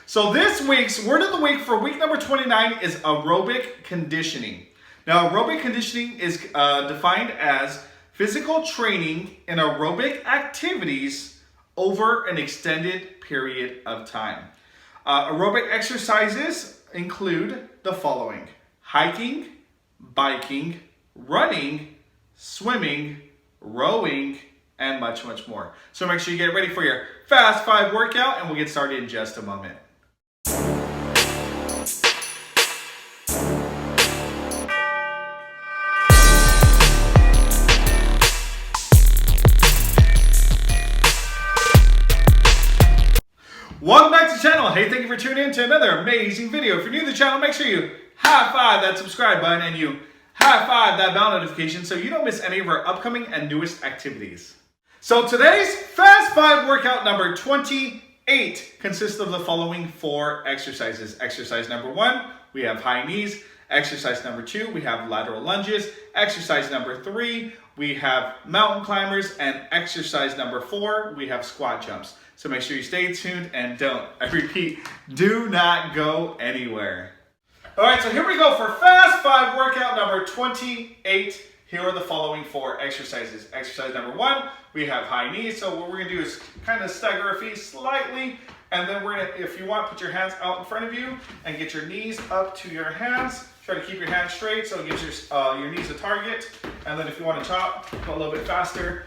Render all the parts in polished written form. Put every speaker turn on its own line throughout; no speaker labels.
So this week's word of the week for week number 29 is aerobic conditioning. Now, aerobic conditioning is defined as physical training in aerobic activities over an extended period of time. Aerobic exercises include the following: hiking, biking, running, swimming, rowing, and much, much more. So make sure you get ready for your Fast 5 workout, and we'll get started in just a moment. Welcome back to the channel. Hey, thank you for tuning in to another amazing video. If you're new to the channel, make sure you high five that subscribe button and you high five that bell notification so you don't miss any of our upcoming and newest activities. So today's Fast 5 workout number 28 consists of the following 4 exercises. Exercise number 1, we have high knees. Exercise number 2, we have lateral lunges. Exercise number 3, we have mountain climbers. And exercise number 4, we have squat jumps. So make sure you stay tuned and I repeat, do not go anywhere. All right, so here we go for Fast 5 workout number 28. Here are the following 4 exercises. Exercise number 1, we have high knees. So what we're gonna do is kind of stagger our feet slightly, and then we're gonna, if you want, put your hands out in front of you and get your knees up to your hands. Try to keep your hands straight so it gives your knees a target. And then if you want to chop, go a little bit faster.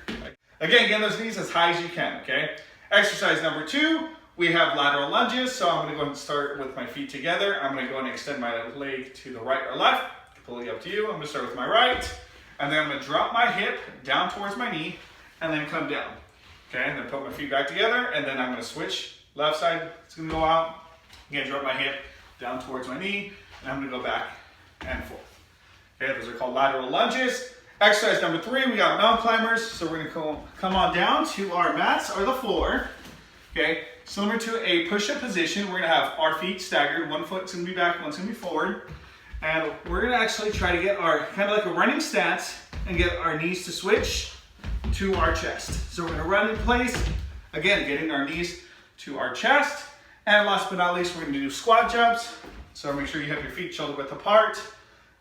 Again, get those knees as high as you can, okay? Exercise number 2, we have lateral lunges. So I'm gonna go and start with my feet together. I'm gonna go and extend my leg to the right or left. Completely up to you. I'm gonna start with my right. And then I'm gonna drop my hip down towards my knee and then come down. Okay, and then put my feet back together, and then I'm gonna switch. Left side, it's gonna go out. Again, drop my hip down towards my knee, and I'm gonna go back and forth. Okay, those are called lateral lunges. Exercise number 3, we got mountain climbers. So we're gonna come on down to our mats or the floor. Okay, similar to a push-up position, we're gonna have our feet staggered. One foot's gonna be back, one's gonna be forward. And we're gonna actually try to get our, kind of like a running stance, and get our knees to switch to our chest. So we're gonna run in place, again, getting our knees to our chest. And last but not least, we're gonna do squat jumps. So make sure you have your feet shoulder width apart,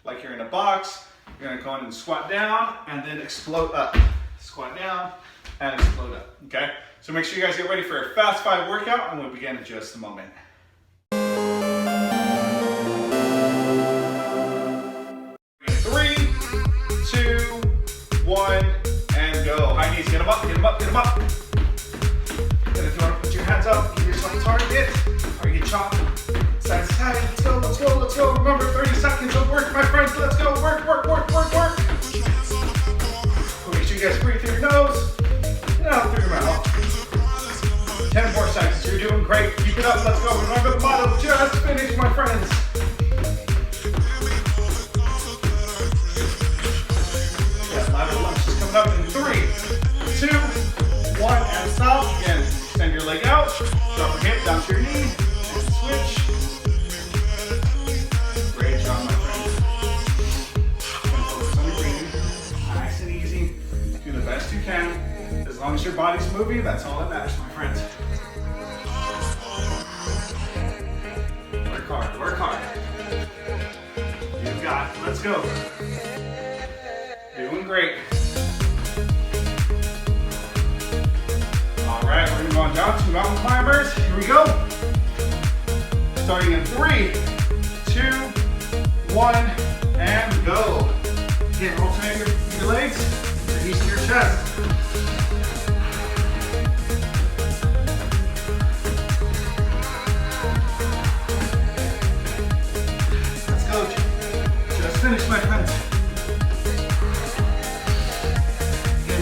like you're in a box. You're gonna go in and squat down, and then explode up. Squat down, and explode up, okay? So make sure you guys get ready for a Fast 5 workout, and we'll begin in just a moment. 3, 2, 1, and go. High knees, get them up, get them up, get them up. And if you want to put your hands up, give yourself a target, or you can chop side to side. Let's go, let's go, let's go. Remember, 30 seconds of work, my friends. Let's go, work, work, work, work, work. Make sure you guys breathe through your nose and out through your mouth. 10 more seconds, you're doing great. Keep it up, let's go. Remember the motto, just finish, my friends. Lateral lunge is coming up in 3, 2, 1, and stop. Again, extend your leg out, drop your hip down to your knee, and switch. Great job, my friends. And focus on your breathing. Nice and easy. Do the best you can. As long as your body's moving, that's all that matters, my friends. Work hard, work hard. You've got it. Let's go. Doing great. All right, we're gonna go on down to mountain climbers. Here we go. Starting in 3, 2, 1, and go. Again, alternate your legs, your knees to your chest. Let's go. Just finished, my friends.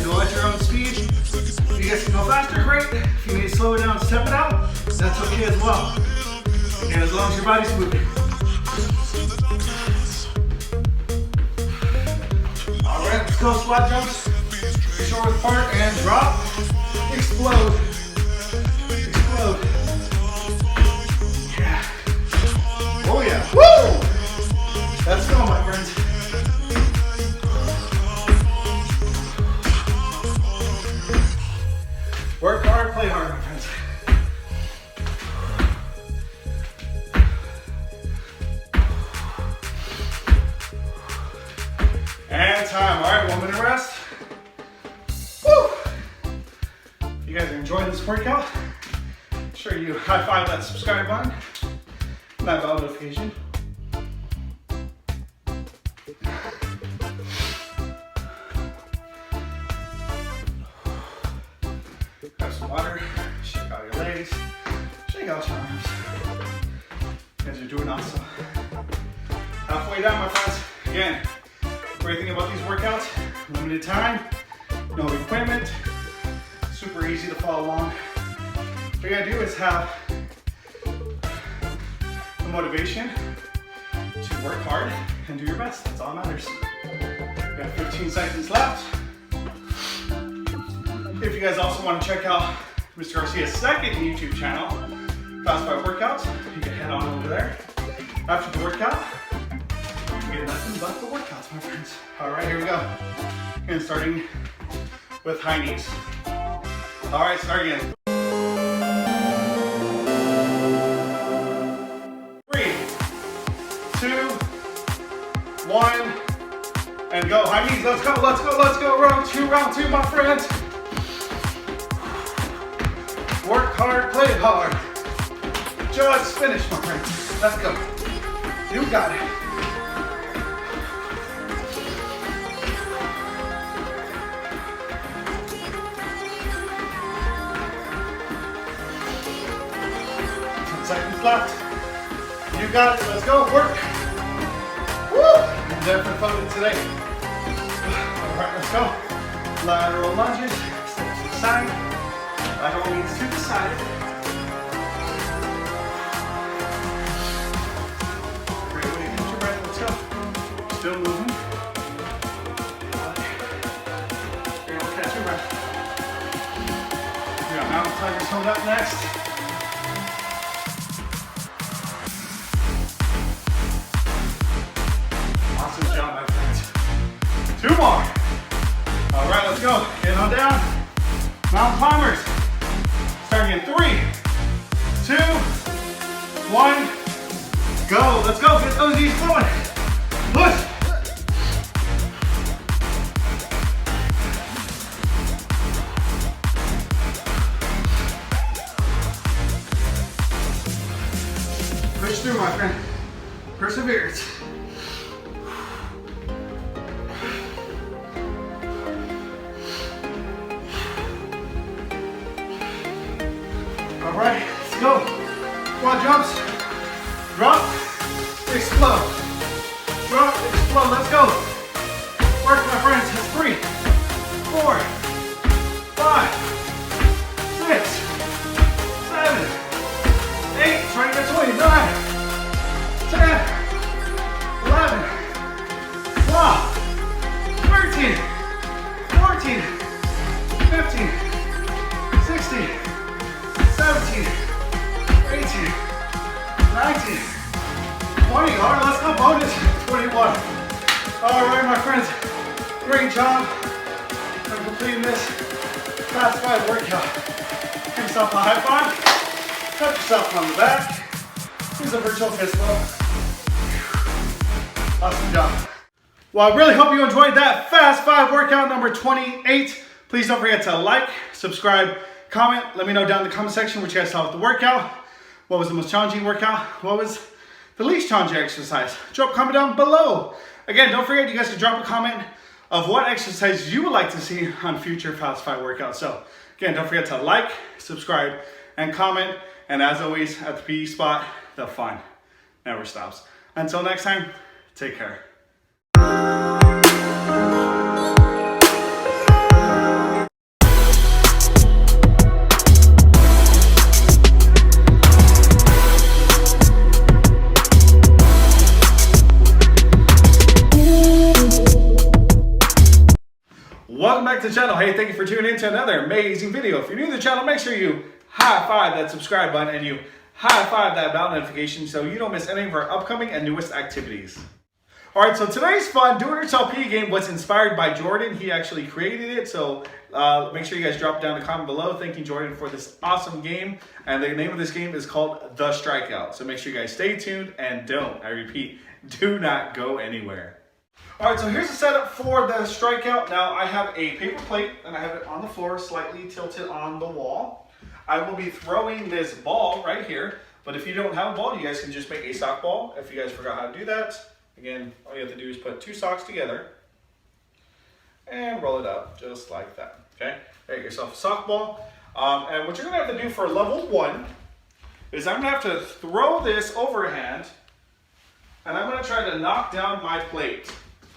At your own speed. If you guys can go faster, great. If you need to slow it down, step it out, that's okay as well. And as long as your body's moving. All right, let's go. Squat jumps. Your shoulders apart and drop. Explode. Explode. Yeah. Oh yeah. Woo! Let's go, my friends. Work hard, play hard, my friends. that time. All right, 1 minute rest. Woo! If you guys are enjoying this workout, make sure you high five that subscribe button and that bell notification. Grab some water, shake out your legs, shake out your arms. You guys are doing awesome. Halfway down, my friends. Again, great thing about these workouts, limited time, no equipment, super easy to follow along. What you gotta do is have the motivation to work hard and do your best. That's all that matters. We got 15 seconds left. If you guys also want to check out Mr. Garcia's second YouTube channel, Fast 5 Workouts, you can head on over there. After the workout, you get nothing but the workouts, my friends. All right, here we go. And starting with high knees. All right, start again. 3, 2, 1, and go. High knees, let's go, let's go, let's go. Round two, my friends. Work hard, play hard. Just finish, my friends. Let's go. You got it. Seconds left. You got it. Let's go. Work. Woo! I'm definitely fun today. All right, let's go. Lateral lunges. Steps to the side. Lateral means to the side. Great way to catch your breath. Let's go. Still moving. Great way to catch your breath. We got mountain climbers coming up next. Awesome job, my friends. 2 more. All right, let's go. Get on down. Mountain climbers. Starting in 3, 2, 1, go. Let's go. Get those knees going. Push. Push through, my friend. Perseverance. All right, let's go. Quad jumps. Drop, explode. Drop, explode. Let's go. Work, my friends. It's 3, 4, 5, 6, 7, 8. Try to get 20. 9, 10, 11, 12, 13, 14, 15, 16, 17, 18, 19, 20. All right, let's go. Bonus 21. All right, my friends. Great job for completing this Fast 5 workout. Give yourself a high five. Pat yourself on the back. Use a virtual fist bump. Awesome job. Well, I really hope you enjoyed that Fast 5 workout number 28. Please don't forget to like, subscribe, comment. Let me know down in the comment section what you guys thought of the workout. What was the most challenging workout? What was the least challenging exercise? Drop a comment down below. Again, don't forget you guys can drop a comment of what exercise you would like to see on future Fast 5 workouts. So again, don't forget to like, subscribe, and comment. And as always, at the PE spot, the fun never stops. Until next time, take care. Welcome back to the channel. Hey, thank you for tuning in to another amazing video. If you're new to the channel, make sure you high five that subscribe button and you high five that bell notification so you don't miss any of our upcoming and newest activities. All right, so today's fun do-it-yourself PE game was inspired by Jordan. He actually created it, so make sure you guys drop down a comment below thanking Jordan for this awesome game. And the name of this game is called The Strikeout. So make sure you guys stay tuned and don't, I repeat, do not go anywhere. All right, so here's the setup for the strikeout. Now I have a paper plate and I have it on the floor, slightly tilted on the wall. I will be throwing this ball right here, but if you don't have a ball, you guys can just make a sock ball. If you guys forgot how to do that, again, all you have to do is put 2 socks together and roll it up just like that, okay? There, get yourself a sock ball. And what you're gonna have to do for level 1 is I'm gonna have to throw this overhand and I'm gonna try to knock down my plate,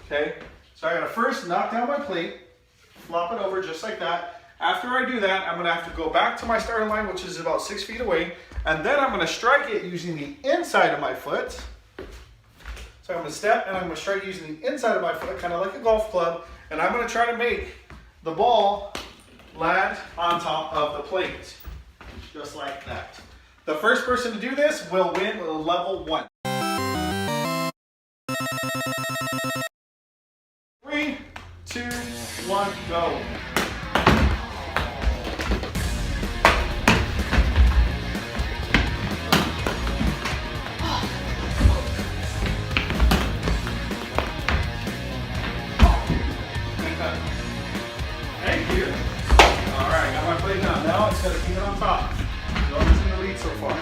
okay? So I gotta first knock down my plate, flop it over just like that. After I do that, I'm gonna have to go back to my starting line, which is about 6 feet away, and then I'm gonna strike it using the inside of my foot. So I'm gonna step and I'm gonna strike using the inside of my foot, kind of like a golf club, and I'm gonna try to make the ball land on top of the plate, just like that. The first person to do this will win level 1. 3, 2, 1, go. Thank you. All right, got my plate down. Now it's got to keep it on top. Nobody's in the lead so far.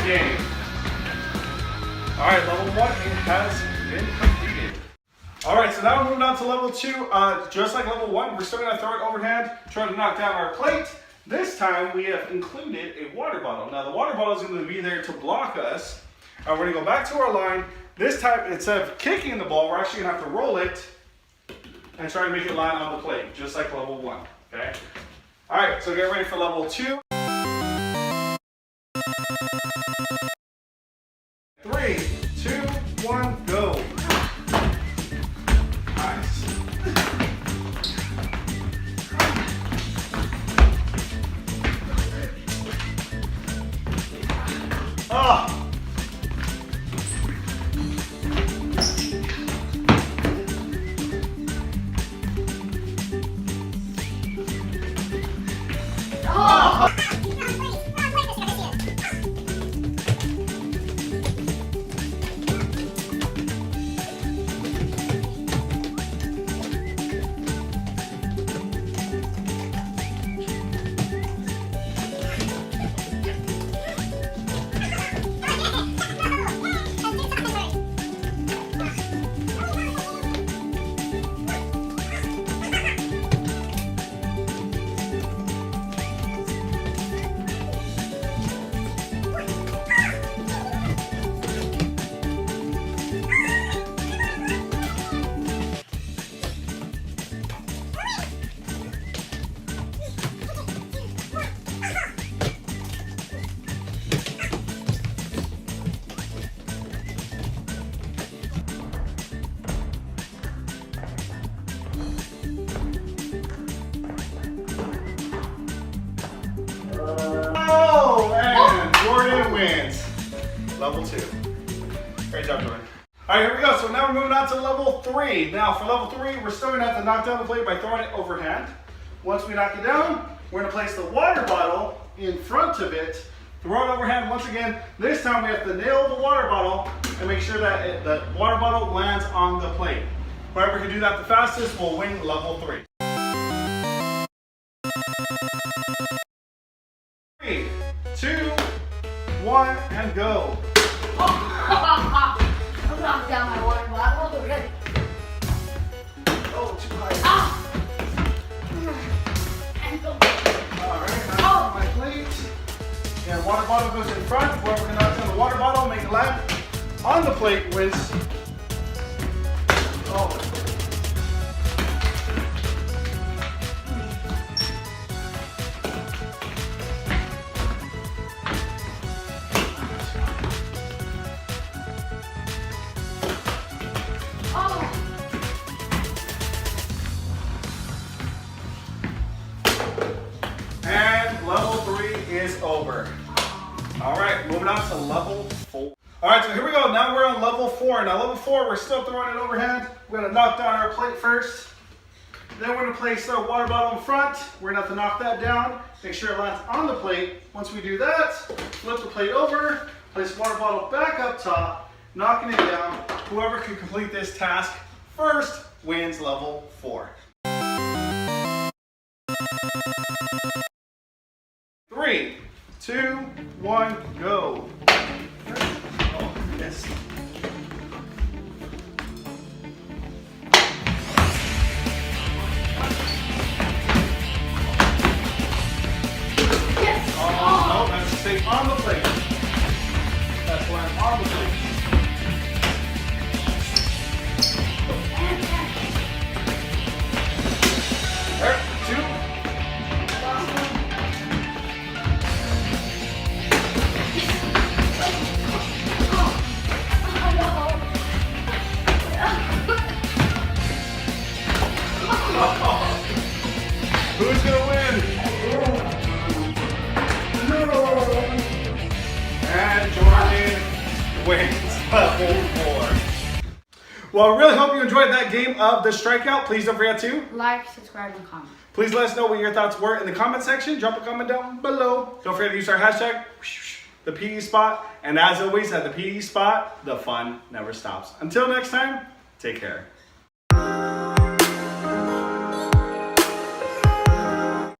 Game. All right, level 1 has been completed. All right, so now we're moving on to level 2. Just like level 1, we're still gonna throw it overhand, try to knock down our plate. This time we have included a water bottle. Now the water bottle is gonna be there to block us. We're gonna go back to our line. This time, instead of kicking the ball, we're actually gonna have to roll it and try to make it land on the plate, just like level 1, okay? All right, so get ready for level 2. 3, 2, 1, go. Nice. Oh. Wins. Level 2. Great job, Jordan. All right, here we go. So now we're moving on to level 3. Now for level 3, we're still gonna have to knock down the plate by throwing it overhand. Once we knock it down, we're gonna place the water bottle in front of it, throw it overhand once again. This time we have to nail the water bottle and make sure that the water bottle lands on the plate. Whoever can do that the fastest will win level 3. 3, 2, 1, and go.
I'm knocking down my water bottle already.
Oh, too high.
And go.
Alright, now my plate. And water bottle goes in front. Whoever can knock down the water bottle, make it land on the plate wins. Oh. to level 4. All right, so here we go. Now we're on level 4. Now level 4, we're still throwing it overhand. We're gonna knock down our plate first. Then we're gonna place our water bottle in front. We're gonna have to knock that down. Make sure it lands on the plate. Once we do that, flip the plate over, place the water bottle back up top, knocking it down. Whoever can complete this task first wins level 4. 3, 2, 1, go. Oh, yes. Oh, that's to stay on the plate. That's land on the plate. There, 2. Who's gonna win? And Jordan wins level 4. Well, I really hope you enjoyed that game of the Strikeout. Please don't forget to
Like, subscribe, and comment.
please let us know what your thoughts were in the comment section. Drop a comment down below. Don't forget to use our hashtag, ThePESpot. And as always, at the PE Spot, the fun never stops. Until next time, take care.